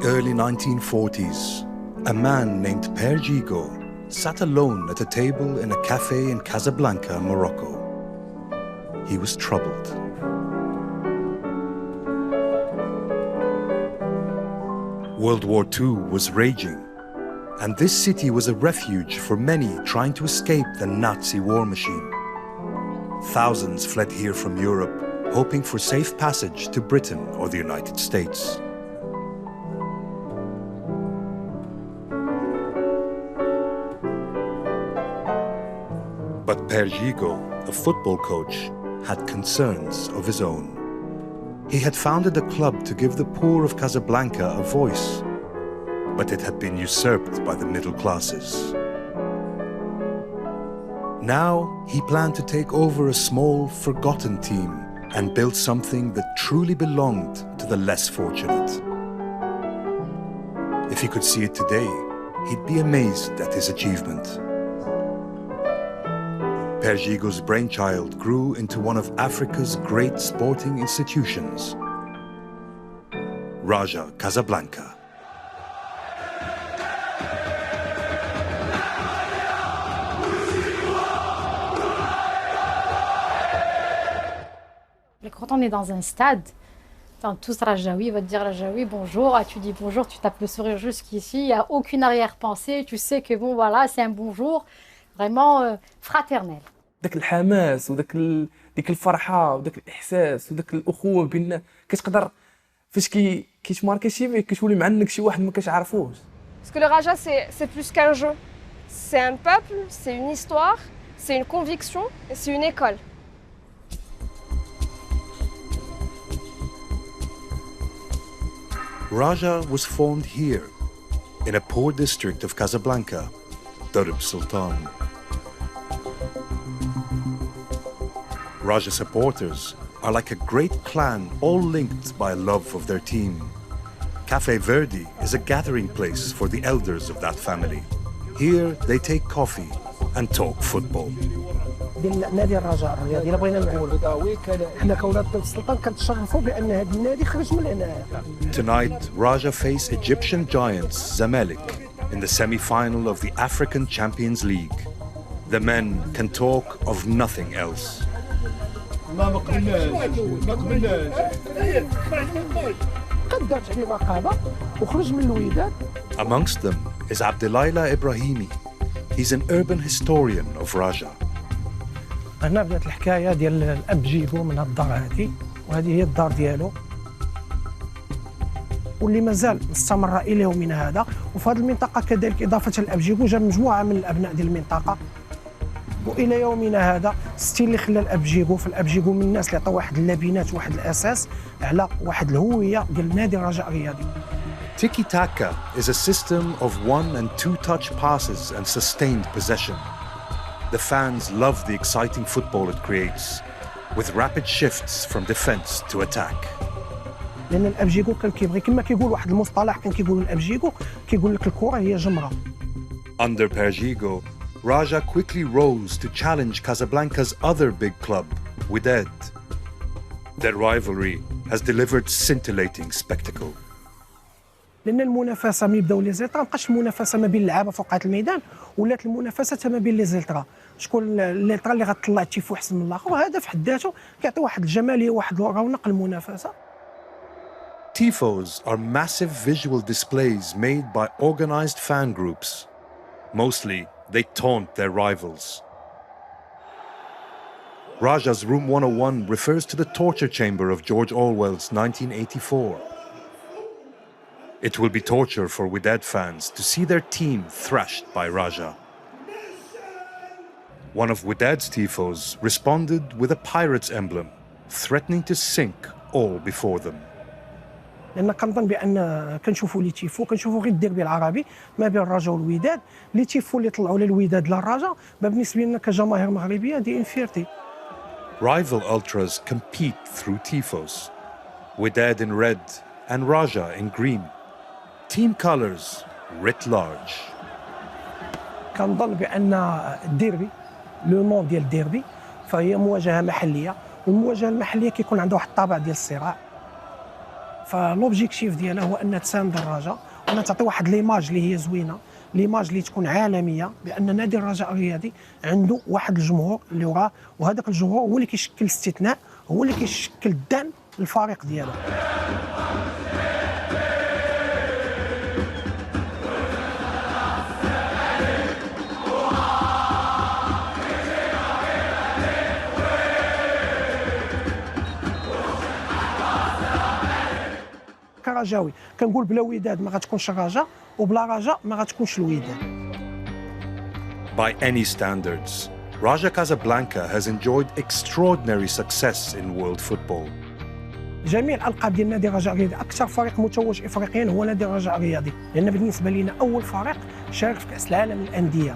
early 1940s, a man named Père Gigot sat alone at a table in a cafe in Casablanca, Morocco. He was troubled. World War II was raging, and this city was a refuge for many trying to escape the Nazi war machine. Thousands fled here from Europe, hoping for safe passage to Britain or the United States. But Père Gigot, a football coach, had concerns of his own. He had founded a club to give the poor of Casablanca a voice, but it had been usurped by the middle classes. Now he planned to take over a small, forgotten team and build something that truly belonged to the less fortunate. If he could see it today, he'd be amazed at his achievement. Père Gigot's brainchild grew into one of Africa's great sporting institutions, Raja Casablanca. Quand on est dans un stade, tous Rajaoui, il va te dire Rajaoui, bonjour, tu dis bonjour, tu tapes le sourire jusqu'ici, il n'y a aucune arrière-pensée, tu sais que bon voilà, c'est un bonjour vraiment fraternel. داك الحماس وداك ديك الفرحه وداك الاحساس وداك الاخوه بيننا كتقدر فاش كيتماركا شي بيك كتولي مع انك شي واحد ما كتعرفوش. Parce que le Raja c'est plus qu'un jeu. C'est un peuple, c'est une histoire, c'est une conviction et c'est une école. Raja was formed here, in a poor district of Casablanca, Darb Sultan. Raja supporters are like a great clan, all linked by love of their team. Café Verdi is a gathering place for the elders of that family. Here they take coffee and talk football. نادي الرجاء الرياضي اللي بغينا نقولوا حنا كولاد السلطان كنتشرفوا بان هذا النادي خرج من هنا. Tonight, Raja face Egyptian giants Zamalek in the semi-final of the African Champions League. The men can talk of nothing else. Amongst them is Abdelaila Ibrahimi. He's an urban historian of Raja. هنا بدات الحكايه ديال الاب جيبو من الدار هذه، وهذه هي الدار ديالو واللي مازال مستمر الى يومنا هذا. وفي هذه المنطقه كذلك اضافه للاب جيبو جا مجموعه من الابناء ديال المنطقه، والى يومنا هذا ستيل اللي خلى الاب جيبو. فالاب جيبو من الناس اللي عطاو واحد اللبنات واحد الاساس على واحد الهويه ديال نادي الرجاء الرياضي. Tiki-taka is a system of one and two touch passes and sustained possession. The fans love the exciting football it creates, with rapid shifts from defense to attack. لأن الأب جيغو كان كيبغي كما كيقول واحد المصطلح كان كيقول الأب جيغو كيقول لك الكرة هي جمرة. Under Père Gigot, Raja quickly rose to challenge Casablanca's other big club, Wydad. Their rivalry has delivered scintillating spectacle. لأن المنافسة ملي بداو لي زلترا مابقاش المنافسة ما بين اللعابة فوق قاعة الميدان، ولات المنافسة حتى ما بين لي زلترا. شكون الليترا اللي غتطلع تيفو احسن من الاخر، وهذا في حد ذاته كيعطي واحد الجماليه واحد رونق المنافسه. Tifos are massive visual displays made by organized fan groups. Mostly, they taunt their rivals. Raja's Room 101 refers to the torture chamber of George Orwell's 1984. It will be torture for Wydad fans to see their team thrashed by Raja. One of Wydad's tifos responded with a pirate's emblem, threatening to sink all before them. لأن كنظن بأن كنشوفوا لي تيفو كنشوفوا غير الديربي العربي ما بين الرجاء والوداد. لي تيفو اللي طلعوا للوداد للرجاء بالنسبة لنا كجماهير مغربية دي انفيرتي. Rival ultras compete through tifos, Wydad in red and Raja in green. Team colors writ large. كنظن بأن الديربي لو نون ديال الديربي فهي مواجهة محلية، والمواجهة المحلية كيكون عندها واحد الطابع ديال الصراع. فلوبجيكتيف ديالها هو ان تساند الرجاء وان تعطي واحد ليماج اللي هي زوينه، ليماج اللي تكون عالميه بان نادي الرجاء الرياضي عنده واحد الجمهور اللي وراه، وهذاك الجمهور هو اللي كيشكل الاستثناء، هو اللي كيشكل الدعم للفريق ديالو. كرجاوي كنقول بلا وداد ما غتكونش الرجاء، وبلا رجاء ما غتكونش الوداد. By any standards, Raja Casablanca has enjoyed extraordinary success in world football. جميع الالقاب ديال نادي الرجاء الرياضي، اكثر فريق متوج افريقيا هو نادي الرجاء الرياضي، لان بالنسبه لنا اول فريق شارك في كاس العالم للانديه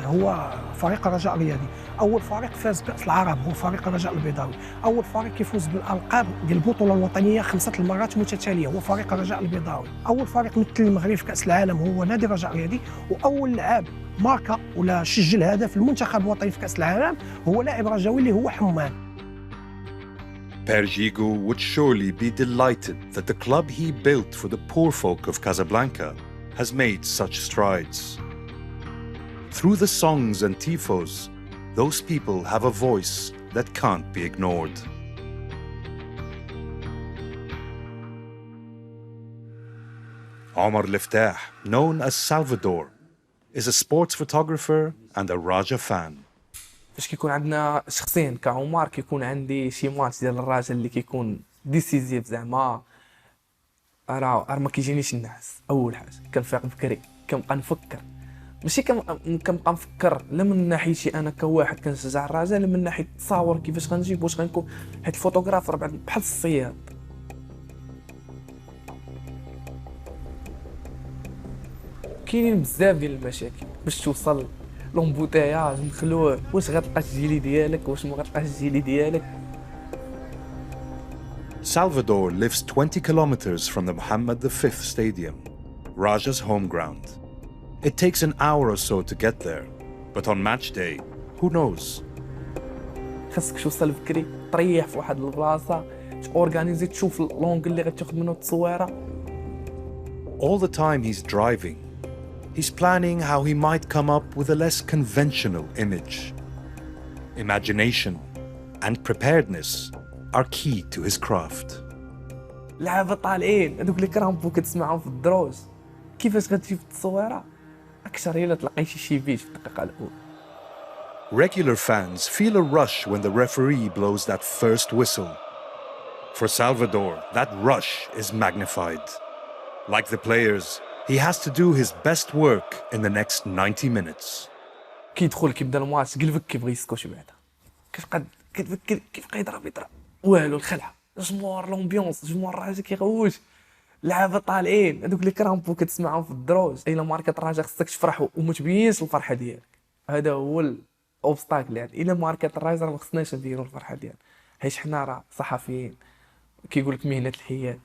هو فريق الرجاء الرياضي، اول فريق فاز بكاس العرب هو فريق الرجاء البيضاوي، اول فريق كيفوز بالالقاب ديال البطوله الوطنيه 5 المرات متتاليه هو فريق الرجاء البيضاوي، اول فريق مثل المغرب في كاس العالم هو نادي الرجاء الرياضي، واول لاعب ماركا ولا سجل هدف المنتخب الوطني في كاس العالم هو لاعب رجاوي اللي هو حمان. Perjigo would surely be delighted that the club he built for the poor folk of Casablanca has made such strides. Through the songs and tifos, those people have a voice that can't be ignored. Omar Liftah, known as Salvador, is a sports photographer and a Raja fan. فاش كيكون عندنا شخصين كعمر كيكون عندي شي ماتش ديال الراجل اللي كيكون ديسيزيف زعما راه ما كيجينيش النعاس. اول حاجه كنفيق بكري كنبقى نفكر، ماشي كنبقى نفكر لا من ناحيتي انا كواحد كنشجع الرجاء، لا من ناحيه التصاور كيفاش غنجيب واش غنكون، حيت الفوتوغراف راه بحال الصياد. كاينين بزاف ديال المشاكل باش توصل لومبوتياج مخلوع، واش غتلقى الجيلي ديالك واش ما غتلقاش الجيلي ديالك. Salvador lives 20 kilometers from the Mohammed V Stadium, Raja's home ground. It takes an hour or so to get there, but on match day, who knows? خاصك توصل بكري، تريح في واحد البلاصه، تورغانيزي، تشوف لونغ اللي غتاخذ منه التصويره. All the time he's driving, he's planning how he might come up with a less conventional image. Imagination and preparedness are key to his craft. لعابه طالعين هذوك اللي كرامبو كتسمعهم في الدروج، كيفاش غتجيب التصويره؟ اكثر الا تلقيتي شي فيديو في الدقيقه الاولى. Regular fans feel a rush when the referee blows that first whistle. For Salvador, that rush is magnified. Like the players, he has to do his best work in the next 90 minutes. كيدخل كيبدا الماتش قلبك كيبغي يسكت بعدا، كتفكر كيبقى يضرب والو الخلعه، جمهور لومبيونس، جمهور الرجاء كيغوج، لعابه طالعين هذوك اللي كرامبو كتسمعهم في الدروج. الا ماركات الرجاء خصك تفرح وما تبينش الفرحه ديالك، هذا هو الاوبستاكل. يعني الا ماركات الرجاء ما خصناش نديروا الفرحه ديالنا، حيت حنا راه صحفيين كيقول لك مهنه الحياد،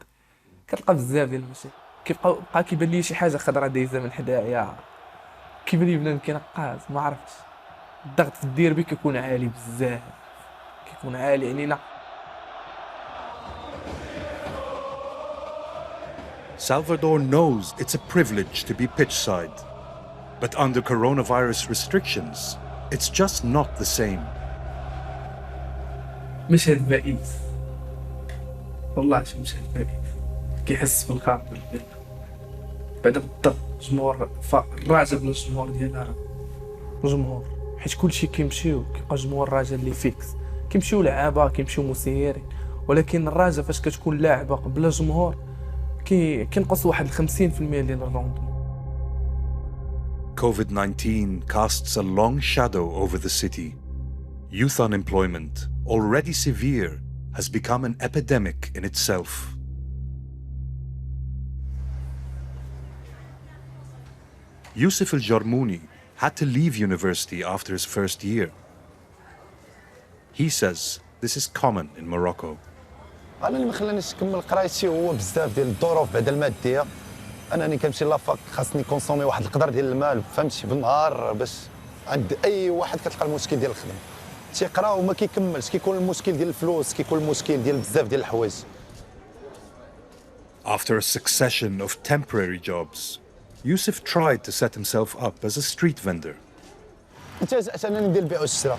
كتلقى بزاف ديال المشاكل. بقى كيبان لي شي حاجه خضراء دايزه من حدايا، كيبان لي بنادم كينقاز ما عرفتش. الضغط في الديربي كيكون عالي بزاف، كيكون عالي علينا. Salvador knows it's a privilege to be pitchside, but under coronavirus restrictions, it's just not the same. مشهد بائس والله، مشهد بائس كيحس في الخاطر بعدا بالضبط. جمهور الرجاء بلا الجمهور ديالنا راه جمهور، حيت كلشي كيمشيو كيبقى جمهور الرجاء اللي فيكس، كيمشيو لعابه كيمشيو مسيرين، ولكن الرجاء فاش كتكون لاعبه بلا جمهور كينقص واحد 50% ديال الروندمون. COVID-19 casts a long shadow over the city. Youth unemployment, already severe, has become an epidemic in itself. Yusuf al-Jarmouni had to leave university after his first year. He says this is common in Morocco. انا اللي ما خلانيش نكمل قرايتي هو بزاف ديال الظروف بعد الماديه. انني كنمشي لافاك خاصني كونسومي واحد القدر ديال المال، فهمتي، بالنهار، باش عند اي واحد كتلقى المشكل ديال الخدمه تيقرا وما كيكملش، كيكون المشكل ديال الفلوس، كيكون المشكل ديال بزاف ديال الحوايج. After a succession of temporary jobs, Yusuf tried to set himself up as a street vendor. انتهزأت انني ندير البيع والشراء.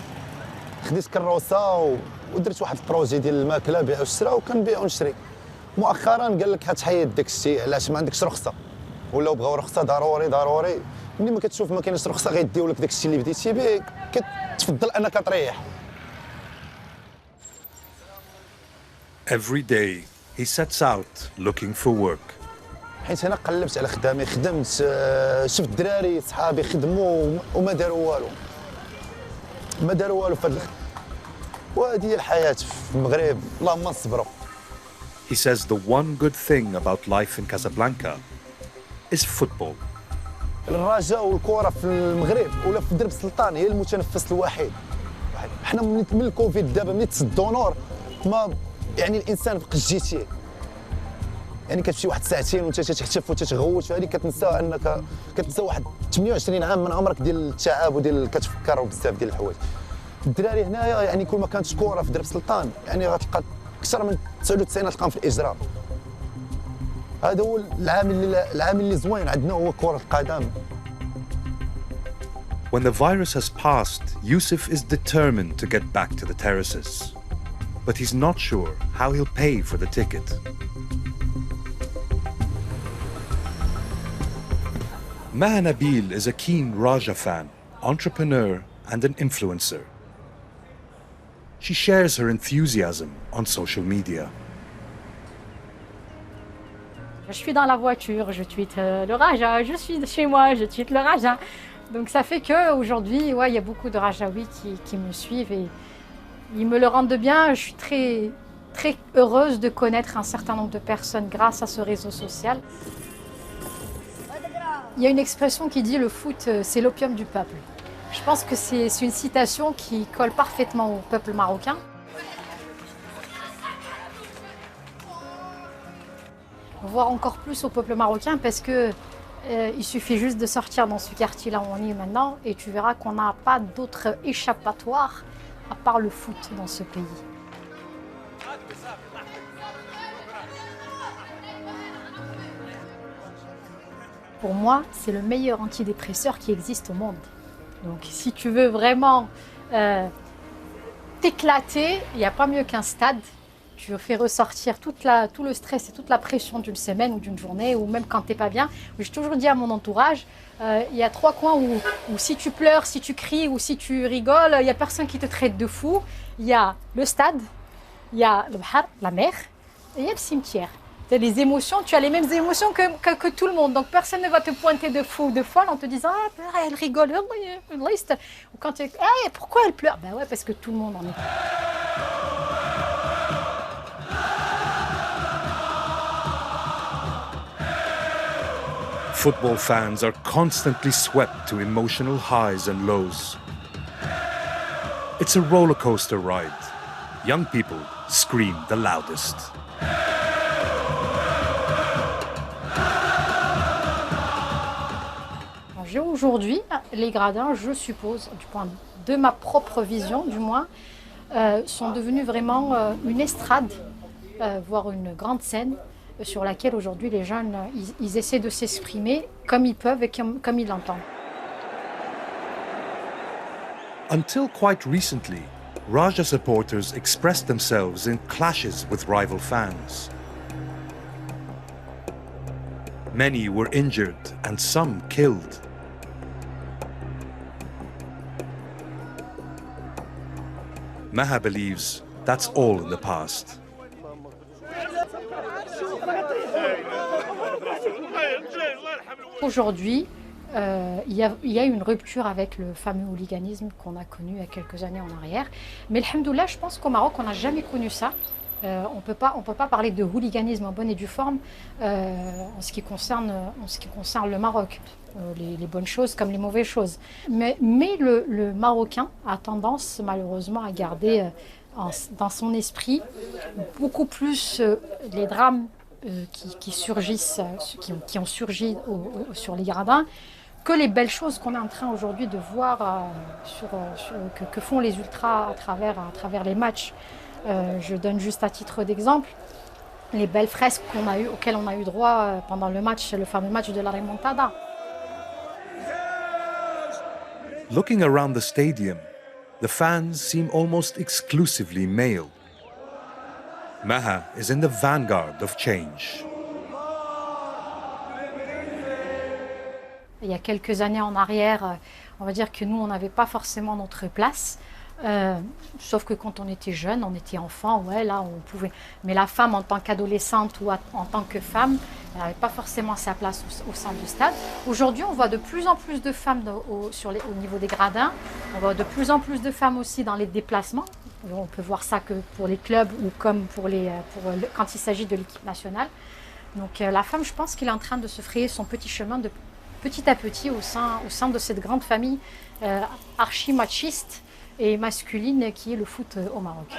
خديت كروسه ودرت واحد البروجي ديال الماكله بيع والشراء وكنبيع ونشري. مؤخرا قال لك حتحيد داك الشيء علاش ما عندكش رخصه، ولاو بغاو رخصه ضروري. ملي ما كتشوف ما كاينش رخصه غيديو لك داك الشيء اللي بديتي به، كتفضل انك تريح. Every day he sets out looking for work. حيت انا قلبت على خدامي، خدمت، شفت الدراري صحابي خدموا وما داروا والو في هذا وهذه هي الحياه في المغرب، اللهم نصبروا. He says the one good thing about life in Casablanca is football. الرجاء والكره في المغرب ولا في درب السلطان هي المتنفس الوحيد. حنا من الكوفيد دابا ملي تسدوا نور ما يعني الانسان فقد جيتيه، يعني كتمشي واحد ساعتين وانت تحتف وتتغوت فهذه كتنسى انك كتنسى واحد 28 عام من عمرك ديال التعب وديال كتفكر بزاف ديال الحوايج. الدراري هنايا يعني كل ما كانت كره في درب السلطان يعني غتلقى اكثر من 99 تلقاهم في الاجرام. هذا هو العامل اللي زوين عندنا هو كرة القدم. When the virus has passed, Yusuf is determined to get back to the terraces. But he's not sure how he'll pay for the ticket. Maha Nabil is a keen Raja fan, entrepreneur and an influencer. She shares her enthusiasm on social media. Je suis dans la voiture, je tweete le Raja, je suis chez moi, je tweete le Raja. Donc ça fait qu'aujourd'hui, ouais, il y a beaucoup de Rajaouis qui me suivent et ils me le rendent bien. Je suis très, très heureuse de connaître un certain nombre de personnes grâce à ce réseau social. Il y a une expression qui dit le foot, c'est l'opium du peuple. Je pense que c'est une citation qui colle parfaitement au peuple marocain. Voire encore plus au peuple marocain parce que il suffit juste de sortir dans ce quartier-là où on est maintenant et tu verras qu'on n'a pas d'autre échappatoire à part le foot dans ce pays. Pour moi, c'est le meilleur antidépresseur qui existe au monde. Donc si tu veux vraiment t'éclater, il n'y a pas mieux qu'un stade. Tu fais ressortir tout le stress et toute la pression d'une semaine ou d'une journée, ou même quand tu n'es pas bien. J'ai toujours dit à mon entourage, il y a 3 coins où si tu pleures, si tu cries ou si tu rigoles, il n'y a personne qui te traite de fou. Il y a le stade, il y a le bahar, la mer, et il y a le cimetière. Tu as les émotions, tu as les mêmes émotions que tout le monde. Donc personne ne va te pointer de fou ou de folle en te disant « Ah, elle rigole, ou quand tu es « Ah, pourquoi elle pleure ?» Ben ouais, parce que tout le monde en est. Football fans are constantly swept to emotional highs and lows. It's a roller coaster ride. Young people scream the loudest. Aujourd'hui, les gradins, je suppose, du point de ma propre vision du moins, sont devenus vraiment une estrade, voire une grande scène sur laquelle aujourd'hui les jeunes, ils essaient de s'exprimer comme ils peuvent et comme ils l'entendent. Until quite recently, Raja supporters expressed themselves in clashes with rival fans. Many were injured and some killed. Maha believes that's all in the past. Aujourd'hui, il y a une rupture avec le fameux hooliganisme qu'on a connu il y a quelques années en arrière. Mais alhamdoulilah, je pense qu'au Maroc, on n'a jamais connu ça. On peut pas parler de hooliganisme en bonne et due forme en ce qui concerne le Maroc. Les bonnes choses comme les mauvaises choses. Mais le Marocain a tendance malheureusement à garder dans son esprit beaucoup plus les drames qui surgissent, qui ont surgi sur les gradins, que les belles choses qu'on est en train aujourd'hui de voir que font les ultras à travers les matchs. Je donne juste à titre d'exemple, les belles fresques auxquelles on a eu droit pendant le fameux match de la remontada. Looking around the stadium, the fans seem almost exclusively male. Maha is in the vanguard of change. Il y a quelques années en arrière, on va dire que nous, on n'avait pas forcément notre place. Sauf que quand on était jeune, on était enfant, ouais, là, on pouvait. Mais la femme, en tant qu'adolescente ou en tant que femme, elle n'avait pas forcément sa place au sein du stade. Aujourd'hui, on voit de plus en plus de femmes au niveau des gradins. On voit de plus en plus de femmes aussi dans les déplacements. On peut voir ça que pour les clubs ou comme quand il s'agit de l'équipe nationale. Donc la femme, je pense qu'elle est en train de se frayer son petit chemin de petit à petit au sein de cette grande famille archi-machiste et masculine qui est le foot au Maroc.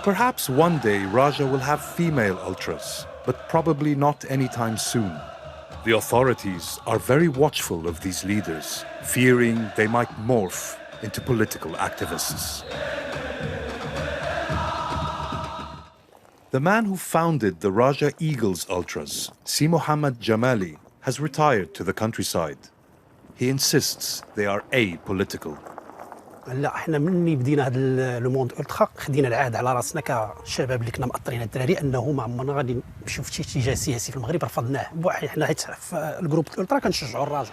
Perhaps one day Raja will have female ultras, but probably not anytime soon. The authorities are very watchful of these leaders, fearing they might morph into political activists. The man who founded the Raja Eagles Ultras, Si Mohammed Jamali, has retired to the countryside. He insists they are apolitical. لا احنا مني بدينا هذا لو موند الترا خدينا العهد على راسنا كشباب اللي كنا مأطرين الدراري انه ما عمرنا غادي نمشيو في شي اتجاه سياسي في المغرب رفضناه حنا حيت في الجروب الالترا كنشجعوا الراجل.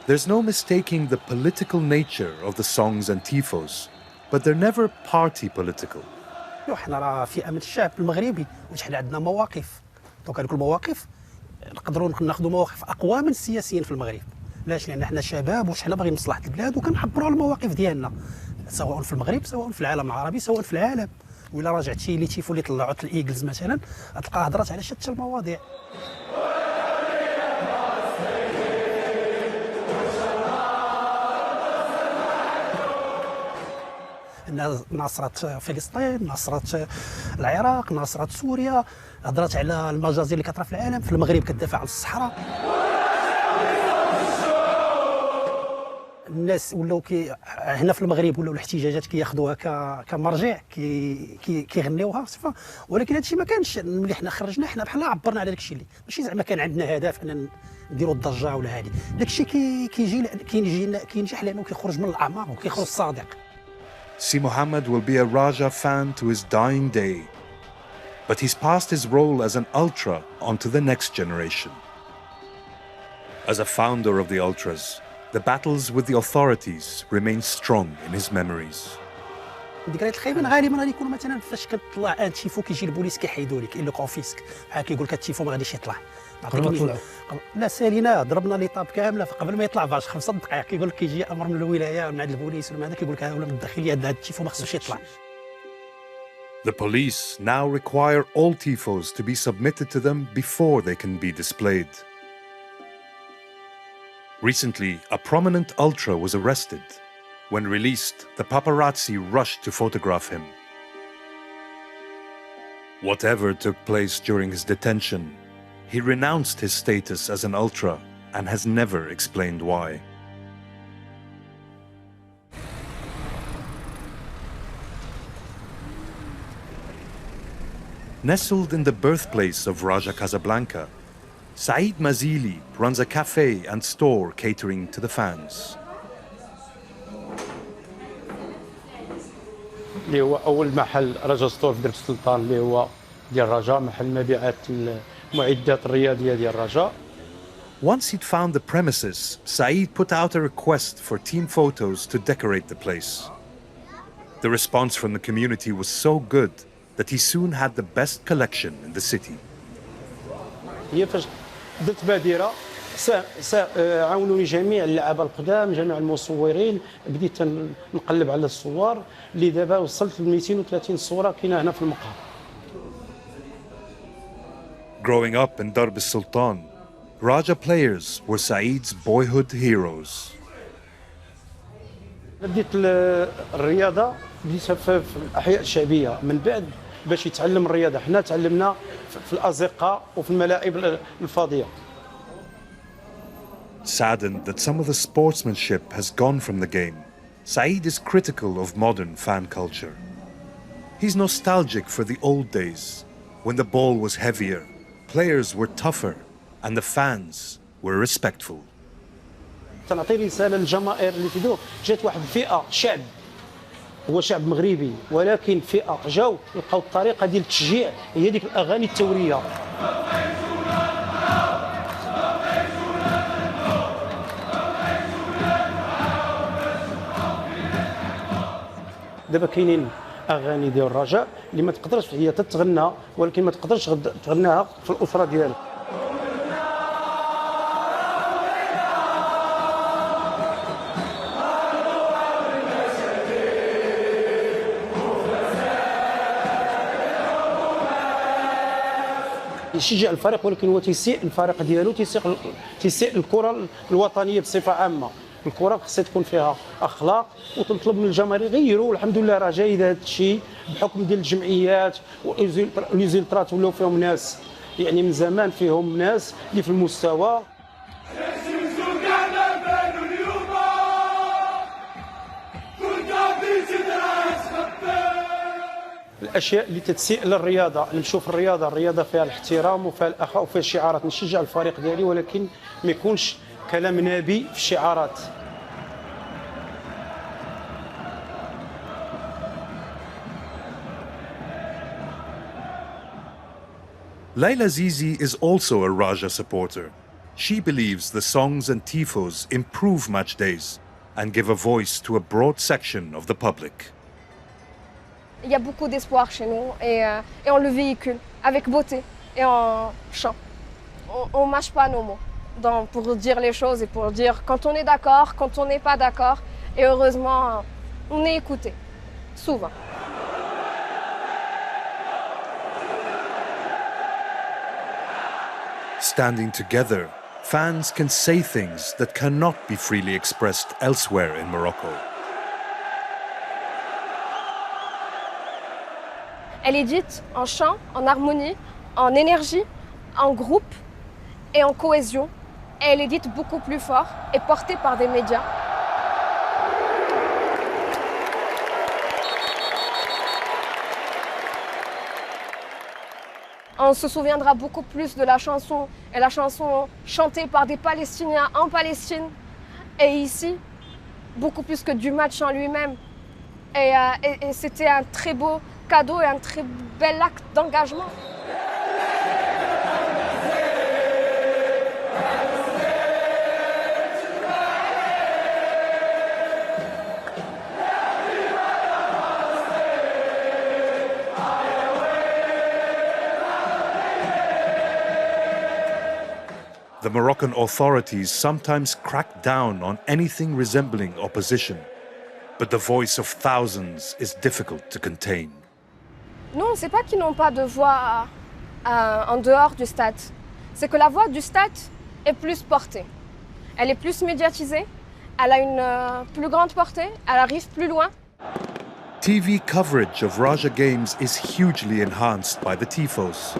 There's no mistaking the political nature of the songs and tifos, but they're never party political. حنا راه فئه من الشعب المغربي وحنا عندنا مواقف دونك هذوك المواقف نقدروا ناخذوا مواقف اقوى من السياسيين في المغرب. علاش؟ لان حنا شباب وحنا باغيين مصلحه البلاد وكنعبروا على المواقف ديالنا سواء في المغرب سواء في العالم العربي سواء في العالم. وإلا راجعتي لي تيفو اللي طلعوا الايجلز مثلا غتلقى هضرات على شتى المواضيع. ناصرة فلسطين، ناصرة العراق، ناصرة سوريا، هضرات على المجازر اللي كطرا في العالم، في المغرب كتدافع عن الصحراء. الناس ولاو هنا في المغرب ولاو الاحتجاجات كياخذوها كمرجع كيغنيوها صفه، ولكن هادشي ما كانش ملي حنا خرجنا حنا بحال عبرنا على داكشي اللي ماشي زعما كان عندنا هدف ان نديروا الضجه ولا هادي، داكشي كينجح لانه كيخرج من الاعماق وكيخرج صادق. Si Mohammed will be a Raja fan to his dying day, but he's passed his role as an ultra onto the next generation. As a founder of the ultras, the battles with the authorities remain strong in his memories. الذكريات الخايبين غالبا غادي يكونوا مثلا فاش كتطلع ان تيفو كيجي البوليس كيحيدوا لك الا كونفيسك بحال كيقول لك التيفو ما غاديش يطلع. لا سالينا ضربنا ليطاب كامله قبل ما يطلع باش 5 دقائق كيقول لك كيجي امر من الولايه من عند البوليس ولا هذا كيقول لك ولا من الداخليه هذا التيفو ما خصوش يطلع. The police now require all tifos to be submitted to them before they can be displayed. Recently, a prominent ultra was arrested. When released, the paparazzi rushed to photograph him. Whatever took place during his detention, he renounced his status as an ultra and has never explained why. Nestled in the birthplace of Raja Casablanca, Saeed Mazili runs a cafe and store catering to the fans. اللي هو اول محل رجا ستور في درب السلطان اللي هو ديال الرجاء، محل مبيعات المعدات الرياضيه ديال الرجاء. Once he'd found the premises, Saeed put out a request for team photos to decorate the place. The response from the community was so good that he soon had the best collection in the city. هي فاش درت بادره عاونوني جميع اللعابه القدام جميع المصورين، بديت نقلب على الصور اللي دابا وصلت ل 230 صوره كاينه هنا في المقهى. Growing up in Darb al-Sultan, Raja players were Saeed's boyhood heroes. بديت الرياضه بديتها في الاحياء الشعبيه، من بعد باش يتعلم الرياضه حنا تعلمنا في الازقه وفي الملاعب الفاضيه. Saddened that some of the sportsmanship has gone from the game, Saeed is critical of modern fan culture. He's nostalgic for the old days, when the ball was heavier, players were tougher, and the fans were respectful. تنعطي رساله للجماهير اللي تدور جات واحد الفئه شعب هو شعب مغربي ولكن فئه جاو لقاو الطريقه ديال التشجيع هي ديك الاغاني الثوريه. دابا كاينين اغاني ديال الرجاء اللي ما تقدرش هي تتغنى ولكن ما تقدرش تغناها في الاسره ديالك. يشجع الفريق ولكن هو تيسيء الفريق ديالو تيسيء الكره الوطنيه بصفه عامه. الكره خصها تكون فيها اخلاق وتطلب من الجماهير يغيروا والحمد لله راه جاي هذا الشيء بحكم ديال الجمعيات وليزيلترات ولاو فيهم ناس يعني من زمان فيهم ناس اللي في المستوى. الاشياء اللي تتسيء للرياضه نشوف الرياضه فيها الاحترام وفيها الاخاء وفيها الشعارات نشجع الفريق ديالي ولكن ما يكونش كلام نابي في الشعارات. Layla Zizi is also a Raja supporter. She believes the songs and tifos improve match days and give a voice to a broad section of the public. Il y a beaucoup d'espoir chez nous et on le véhicule avec beauté et en chant. On mâche pas nos mots pour dire les choses et pour dire quand on est d'accord, quand on n'est pas d'accord. Et heureusement, on est écouté, souvent. Standing together, fans can say things that cannot be freely expressed elsewhere in Morocco. Elle est dite en chant, en harmonie, en énergie, en groupe et en cohésion. Et elle est dite beaucoup plus fort et portée par des médias. On se souviendra beaucoup plus de la chanson et la chanson chantée par des Palestiniens en Palestine et ici, beaucoup plus que du match en lui-même. Et c'était un très beau cadeau et un très bel acte d'engagement. The Moroccan authorities sometimes crack down on anything resembling opposition, but the voice of thousands is difficult to contain. Non, c'est pas qu'ils n'ont pas de voix en dehors du stade. C'est que la voix du stade est plus portée. Elle est plus médiatisée, elle a une plus grande portée, elle arrive plus loin. TV coverage of Raja games is hugely enhanced by the tifos.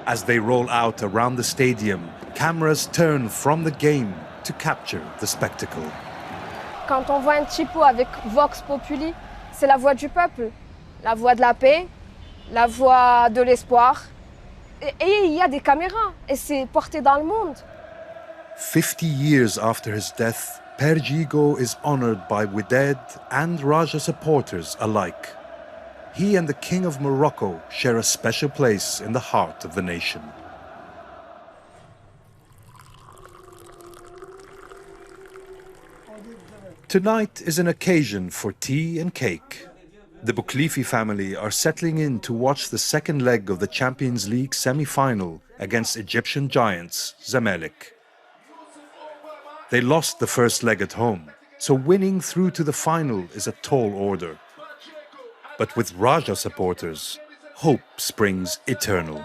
As they roll out around the stadium, cameras turn from the game to capture the spectacle. Quand on voit un typo avec Vox Populi, c'est la voix du peuple, la voix de la paix, la voix de l'espoir. Et il y a des caméras, et c'est porté dans le monde. 50 years after his death, Perjigo is honored by Wydad and Raja supporters alike. He and the King of Morocco share a special place in the heart of the nation. Tonight is an occasion for tea and cake. The Bouklifi family are settling in to watch the second leg of the Champions League semi-final against Egyptian giants Zamalek. They lost the first leg at home, so winning through to the final is a tall order. But with Raja supporters, hope springs eternal.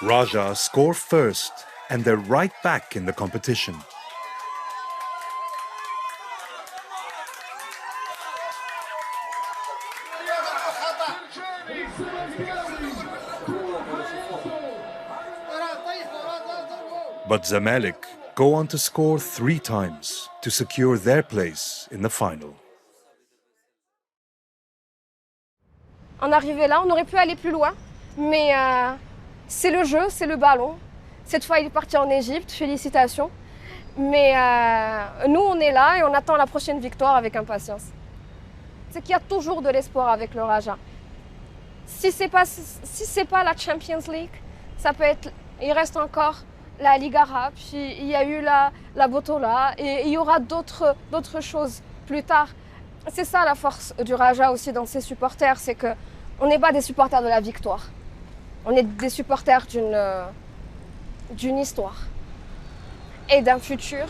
Raja score first, and they're right back in the competition. But Zamalek go on to score 3 times. to secure their place in the final. En arrivé là, on aurait pu aller plus loin, mais c'est le jeu, c'est le ballon. Cette fois, il est parti en Égypte, félicitations. Mais nous, on est là et on attend la prochaine victoire avec impatience. C'est qu'il y a toujours de l'espoir avec le Raja. Si c'est pas la Champions League, ça peut être, il reste encore la Ligue arabe, puis il y a eu la Botola et il y aura d'autres choses plus tard. C'est ça la force du Raja aussi dans ses supporters, c'est que on n'est pas des supporters de la victoire. On est des supporters d'une histoire et d'un futur